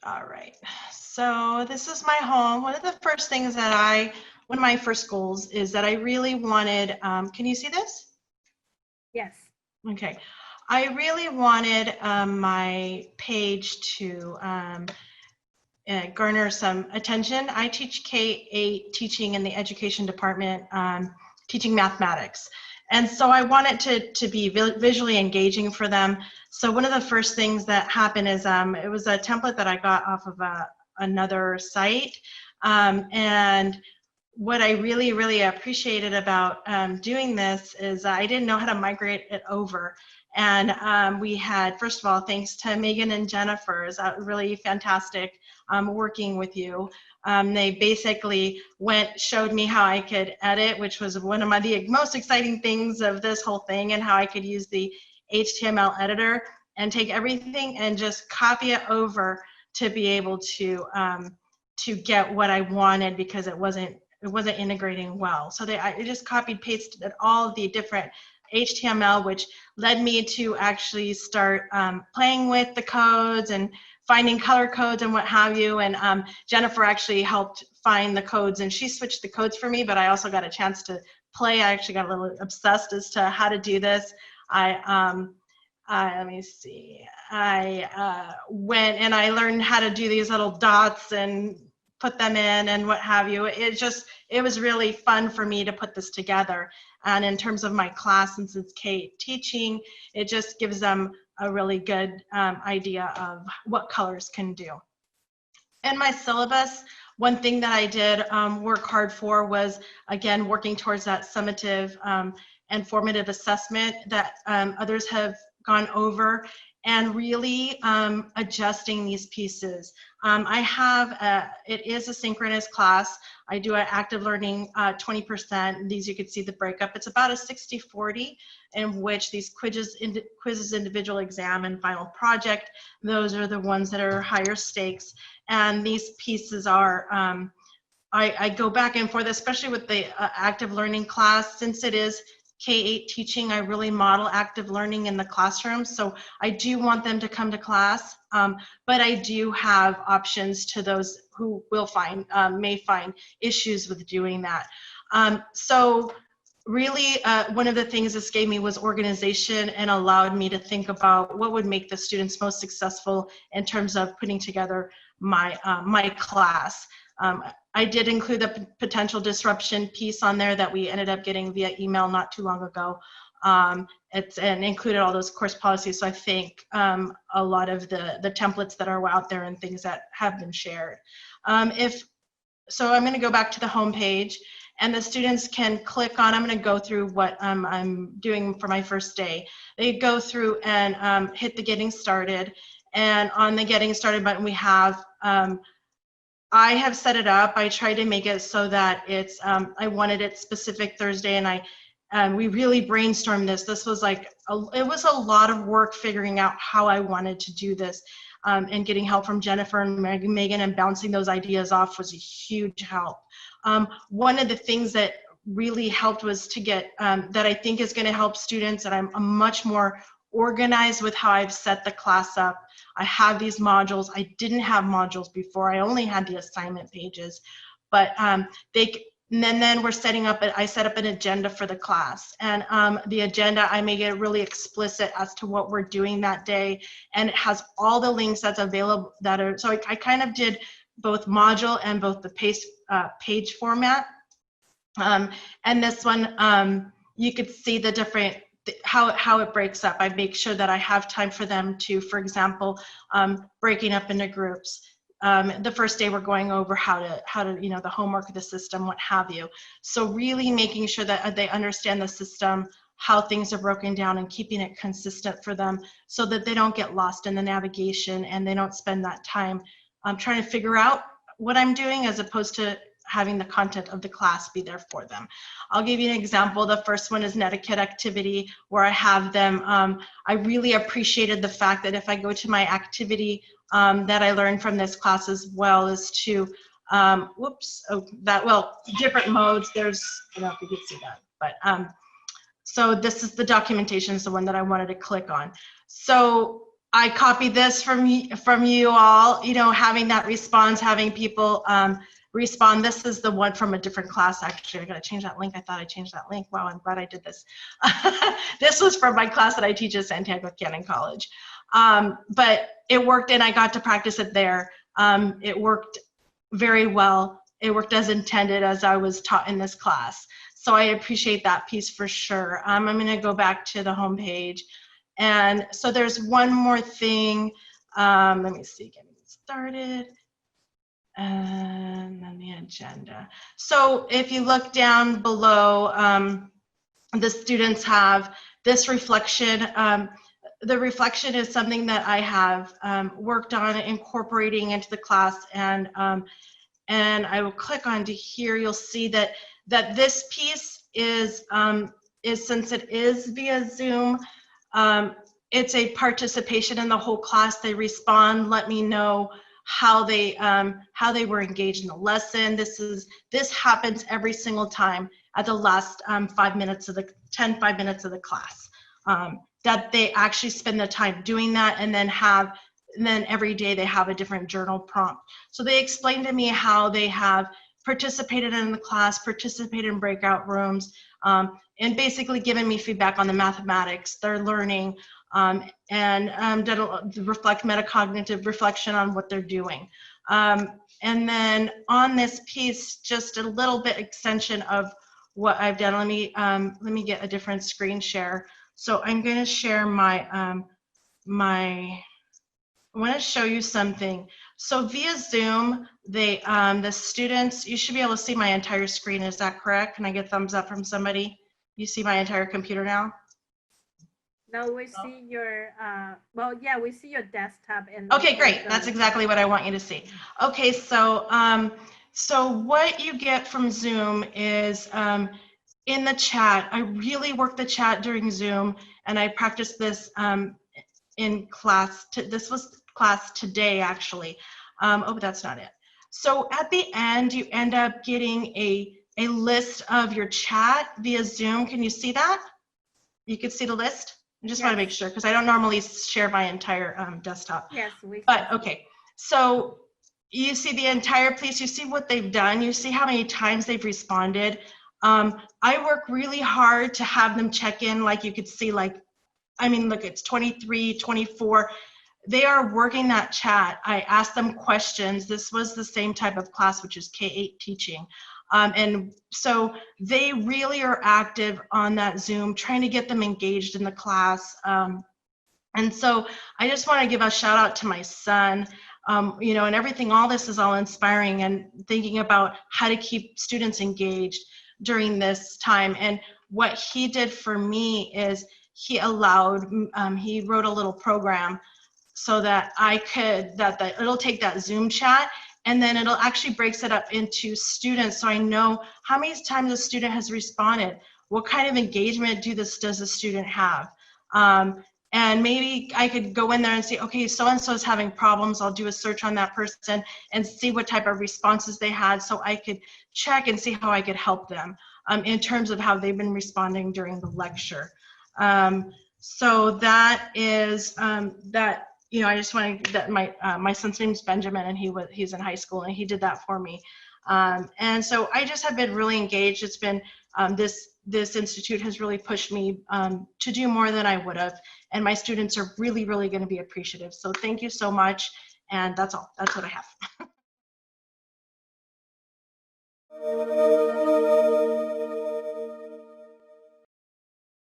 All right. So this is my home. One of the first things one of my first goals is that I really wanted, can you see this? Yes. Okay. I really wanted my page to garner some attention. I teach K-8 teaching in the education department, teaching mathematics. And so I want it to be visually engaging for them. So one of the first things that happened is it was a template that I got off of another site. And what I really, really appreciated about doing this is I didn't know how to migrate it over. And we had, first of all, thanks to Megan and Jennifer, it's really fantastic working with you. They basically showed me how I could edit, which was one of the most exciting things of this whole thing, and how I could use the HTML editor and take everything and just copy it over to be able to get what I wanted, because it wasn't integrating well. So I just copied, pasted all of the different HTML, which led me to actually start playing with the codes and finding color codes and what have you. And Jennifer actually helped find the codes, and she switched the codes for me, but I also got a chance to play. I actually got a little obsessed as to how to do this. Let me see. I went and I learned how to do these little dots and put them in and what have you. It was really fun for me to put this together. And in terms of my class, since it's K teaching, it just gives them a really good idea of what colors can do. In my syllabus, one thing that I did work hard for was, again, working towards that summative and formative assessment that others have gone over, and really adjusting these pieces. It is a synchronous class. I do an active learning 20%. These, you can see the breakup. It's about a 60-40, in which these quizzes, individual exam, and final project, those are the ones that are higher stakes. And these pieces are, I go back and forth, especially with the active learning class, since it is K-8 teaching, I really model active learning in the classroom. So I do want them to come to class, but I do have options to those who may find issues with doing that. So really, one of the things this gave me was organization, and allowed me to think about what would make the students most successful in terms of putting together my class. I did include the potential disruption piece on there that we ended up getting via email not too long ago. And included all those course policies. So I think a lot of the templates that are out there and things that have been shared. So I'm going to go back to the home page, and the students can click on, I'm going to go through what I'm doing for my first day. They go through and hit the getting started. And on the getting started button, we have, I have set it up. I tried to make it so that it's, I wanted it specific Thursday, and we really brainstormed this. This was like, it was a lot of work figuring out how I wanted to do this, and getting help from Jennifer and Megan, and bouncing those ideas off was a huge help. One of the things that really helped was to get, that I think is going to help students, and I'm much more organized with how I've set the class up. I have these modules. I didn't have modules before. I only had the assignment pages, but and then we're setting up, I set up an agenda for the class, and the agenda, I make it really explicit as to what we're doing that day, and it has all the links that's available so I kind of did both module and both the page format. And this one, you could see the different, how it breaks up. I make sure that I have time for them to, for example, breaking up into groups. The first day we're going over how to the homework of the system, what have you. So really making sure that they understand the system, how things are broken down, and keeping it consistent for them so that they don't get lost in the navigation and they don't spend that time trying to figure out what I'm doing, as opposed to having the content of the class be there for them. I'll give you an example. The first one is an etiquette activity, where I have them, I really appreciated the fact that if I go to my activity that I learned from this class, as well as to, different modes. There's, I don't know if you can see that, but so this is the documentation, is the one that I wanted to click on. So I copied this from you all, you know, having that response, having people respond. This is the one from a different class, actually. I got to change that link. I thought I changed that link. Wow, I'm glad I did this. This was from my class that I teach at Santiago Canyon College. But it worked, and I got to practice it there. It worked very well. It worked as intended as I was taught in this class. So I appreciate that piece for sure. I'm going to go back to the home page. And so there's one more thing. Let me see, getting started. And then the agenda. So if you look down below, the students have this reflection. The reflection is something that I have worked on incorporating into the class, and I will click onto here. You'll see that this piece is since it is via Zoom, it's a participation in the whole class. They respond, let me know how they were engaged in the lesson. This happens every single time at the last 5 minutes of the 5 minutes of the class. That they actually spend the time doing that, and then every day they have a different journal prompt. So they explained to me how they have participated in the class, participated in breakout rooms, and basically given me feedback on the mathematics they're learning, and metacognitive reflection on what they're doing. And then on this piece, just a little bit extension of what I've done. Let me get a different screen share. So I'm going to share my I want to show you something. So via Zoom, the students, you should be able to see my entire screen. Is that correct? Can I get a thumbs up from somebody? You see my entire computer now? No, we see your, well, yeah, we see your desktop. And okay, great. That's exactly what I want you to see. Okay, so so what you get from Zoom is in the chat. I really work the chat during Zoom, and I practiced this in class. This was class today, actually. Oh, but that's not it. So at the end, you end up getting a list of your chat via Zoom. Can you see that? You can see the list? I just want to make sure, because I don't normally share my entire desktop. Yes, we. But okay, so you see the entire piece. You see what they've done. You see how many times they've responded. I work really hard to have them check in. Like you could see, like, I mean, look, it's 23, 24. They are working that chat. I asked them questions. This was the same type of class, which is K-8 teaching. And so they really are active on that Zoom, trying to get them engaged in the class. And so I just want to give a shout out to my son, you know, and everything. All this is all inspiring, and thinking about how to keep students engaged during this time. And what he did for me is he wrote a little program so that it'll take that Zoom chat, and then it'll actually breaks it up into students, so I know how many times a student has responded, what kind of engagement does the student have, and maybe I could go in there and say, okay, so-and-so is having problems. I'll do a search on that person and see what type of responses they had, so I could check and see how I could help them in terms of how they've been responding during the lecture. So that is that. You know, I just wanted that my son's name is Benjamin, and he's in high school, and he did that for me. And so I just have been really engaged. It's been this institute has really pushed me to do more than I would have, and my students are really, really going to be appreciative. So thank you so much, and that's all. That's what I have.